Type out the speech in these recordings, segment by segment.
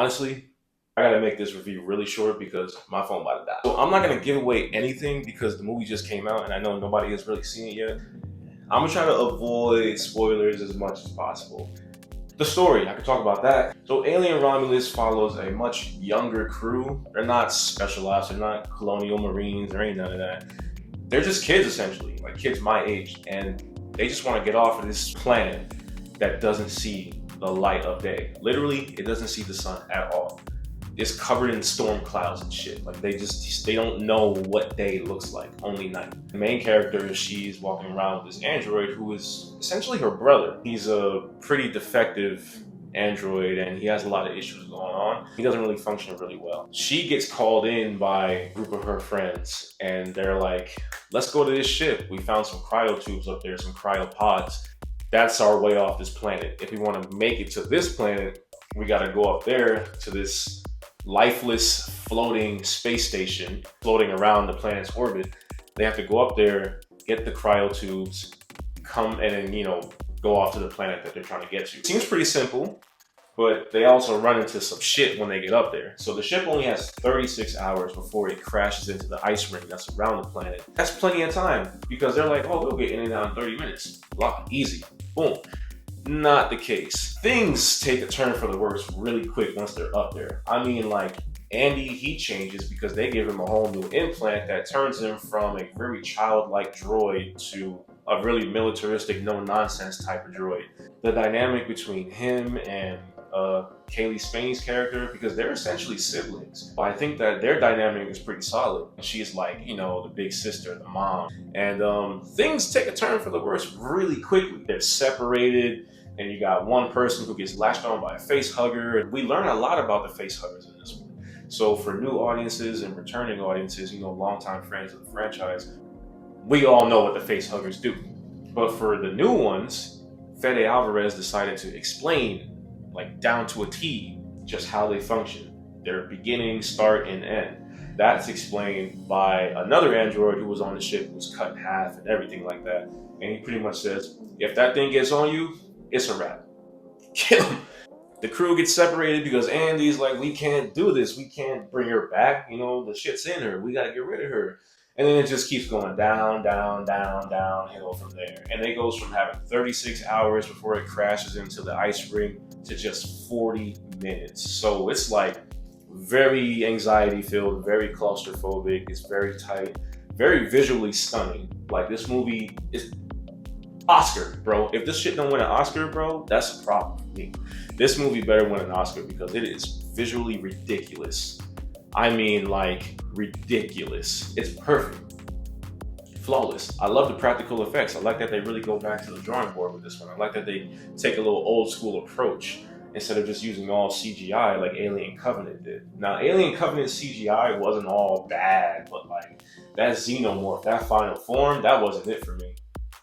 honestly, I gotta make this review really short because my phone about to die. So I'm not gonna give away anything because the movie just came out and I know nobody has really seen it yet. I'm gonna try to avoid spoilers as much as possible. The story, I could talk about that. So Alien Romulus follows a much younger crew. They're not special ops, they're not colonial marines, there ain't none of that. They're just kids essentially, like kids my age, and they just want to get off of this planet that doesn't see the light of day. Literally, it doesn't see the sun at all. It's covered in storm clouds and shit. Like they don't know what day looks like, only night. The main character, she's walking around with this android who is essentially her brother. He's a pretty defective android and he has a lot of issues going on. He doesn't really function really well. She gets called in by a group of her friends and they're like, let's go to this ship. We found some cryo tubes up there, some cryopods. That's our way off this planet. If we want to make it to this planet, we got to go up there to this lifeless floating space station floating around the planet's orbit. They have to go up there, get the cryo tubes, come and then, go off to the planet that they're trying to get to. Seems pretty simple, but they also run into some shit when they get up there. So the ship only has 36 hours before it crashes into the ice ring that's around the planet. That's plenty of time because they're like, oh, we'll get in and out in 30 minutes. Lock, easy, boom. Not the case. Things take a turn for the worse really quick once they're up there. I mean, like, Andy, he changes because they give him a whole new implant that turns him from a very childlike droid to a really militaristic, no-nonsense type of droid. The dynamic between him and Kaylee Spain's character, because they're essentially siblings. I think that their dynamic is pretty solid. She's like, the big sister, the mom. And things take a turn for the worse really quickly. They're separated, and you got one person who gets latched on by a face hugger. And we learn a lot about the face huggers in this one. So for new audiences and returning audiences, longtime friends of the franchise, we all know what the face huggers do. But for the new ones, Fede Alvarez decided to explain, like down to a T, just how they function. Their beginning, start, and end. That's explained by another android who was on the ship, who was cut in half and everything like that. And he pretty much says, if that thing gets on you, it's a wrap. Kill him. The crew gets separated because Andy's like, we can't do this. We can't bring her back. The shit's in her. We got to get rid of her. And then it just keeps going down, downhill from there. And it goes from having 36 hours before it crashes into the ice ring to just 40 minutes. So it's like very anxiety filled, very claustrophobic. It's very tight, very visually stunning. Like, this movie is Oscar, bro. If this shit don't win an Oscar, bro, that's a problem for me. This movie better win an Oscar because it is visually ridiculous. I mean, like, ridiculous. It's perfect. Flawless. I love the practical effects. I like that they really go back to the drawing board with this one. I like that they take a little old school approach instead of just using all CGI like Alien Covenant did. Now, Alien Covenant CGI wasn't all bad, but like that xenomorph, that final form, that wasn't it for me.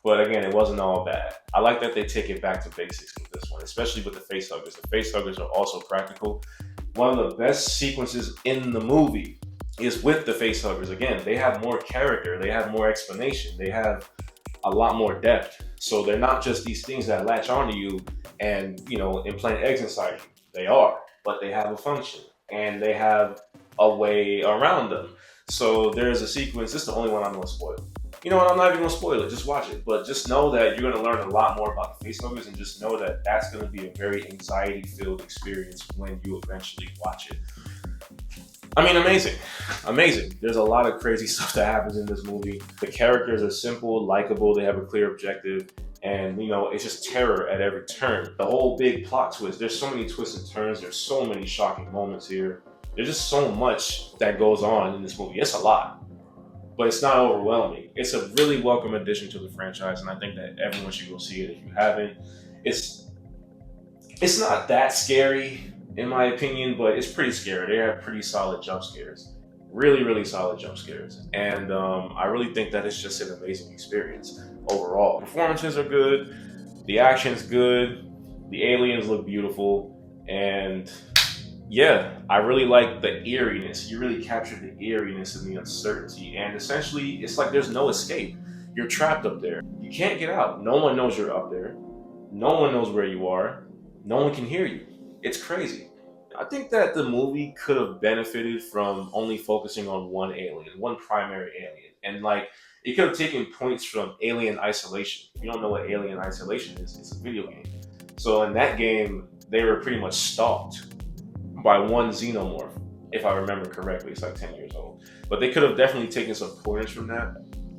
But again, it wasn't all bad. I like that they take it back to basics with this one, especially with the face huggers. The face huggers are also practical. One of the best sequences in the movie is with the face huggers. Again, they have more character, they have more explanation, they have a lot more depth. So they're not just these things that latch onto you and, implant eggs inside you. They are, but they have a function and they have a way around them. So there's a sequence, this is the only one I'm gonna spoil. You know what, I'm not even gonna spoil it, just watch it. But just know that you're gonna learn a lot more about the face huggers and just know that that's gonna be a very anxiety-filled experience when you eventually watch it. I mean, amazing. There's a lot of crazy stuff that happens in this movie. The characters are simple, likable, they have a clear objective, and it's just terror at every turn. The whole big plot twist, there's so many twists and turns, there's so many shocking moments here. There's just so much that goes on in this movie. It's a lot, but it's not overwhelming. It's a really welcome addition to the franchise, and I think that everyone should go see it if you haven't. It's not that scary, in my opinion, but it's pretty scary. They have pretty solid jump scares. Really solid jump scares. And I really think that it's just an amazing experience overall. Performances are good. The action's good. The aliens look beautiful. And yeah, I really like the eeriness. You really captured the eeriness and the uncertainty. And essentially, it's like there's no escape. You're trapped up there. You can't get out. No one knows you're up there. No one knows where you are. No one can hear you. It's crazy. I think that the movie could have benefited from only focusing on one alien, one primary alien. And like, it could have taken points from Alien Isolation. If you don't know what Alien Isolation is, it's a video game. So in that game, they were pretty much stalked by one xenomorph, if I remember correctly. It's like 10 years old. But they could have definitely taken some pointers from that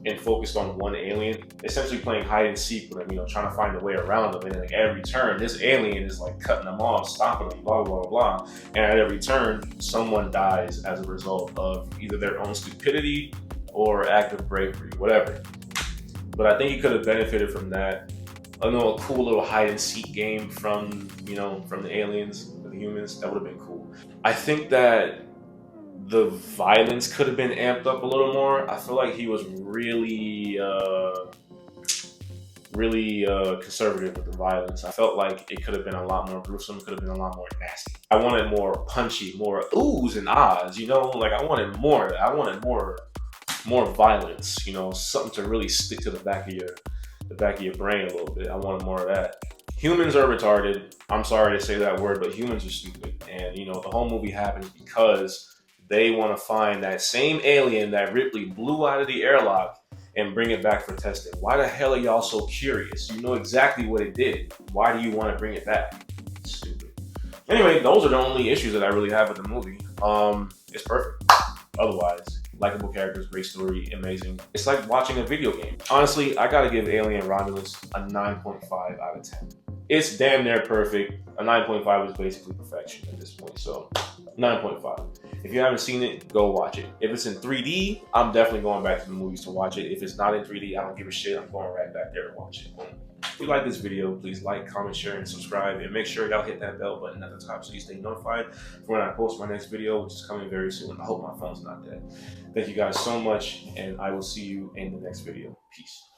and focused on one alien, essentially playing hide and seek with them, you know, trying to find a way around them. And then like every turn, this alien is like cutting them off, stopping them, blah, blah, blah, blah. And at every turn, someone dies as a result of either their own stupidity or act of bravery, whatever. But I think he could have benefited from that. I know, a cool little hide and seek game from, you know, from the aliens, the humans. That would have been cool. I think that the violence could have been amped up a little more. I feel like he was really conservative with the violence. I felt like it could have been a lot more gruesome, could have been a lot more nasty. I wanted more punchy, more oohs and ahs, you know, like I wanted more. I wanted more violence, you know, something to really stick to the back of your brain a little bit. I wanted more of that. Humans are retarded. I'm sorry to say that word, but humans are stupid. And you know, the whole movie happens because they want to find that same alien that Ripley blew out of the airlock and bring it back for testing. Why the hell are y'all so curious? You know exactly what it did. Why do you want to bring it back? Stupid. Anyway, those are the only issues that I really have with the movie. It's perfect. Otherwise, likable characters, great story, amazing. It's like watching a video game. Honestly, I gotta give Alien Romulus a 9.5 out of 10. It's damn near perfect. A 9.5 is basically perfection at this point, so 9.5. If you haven't seen it, go watch it. If it's in 3D, I'm definitely going back to the movies to watch it. If it's not in 3D, I don't give a shit. I'm going right back there to watch it. If you like this video, please like, comment, share, and subscribe. And make sure y'all hit that bell button at the top so you stay notified for when I post my next video, which is coming very soon. I hope my phone's not dead. Thank you guys so much, and I will see you in the next video. Peace.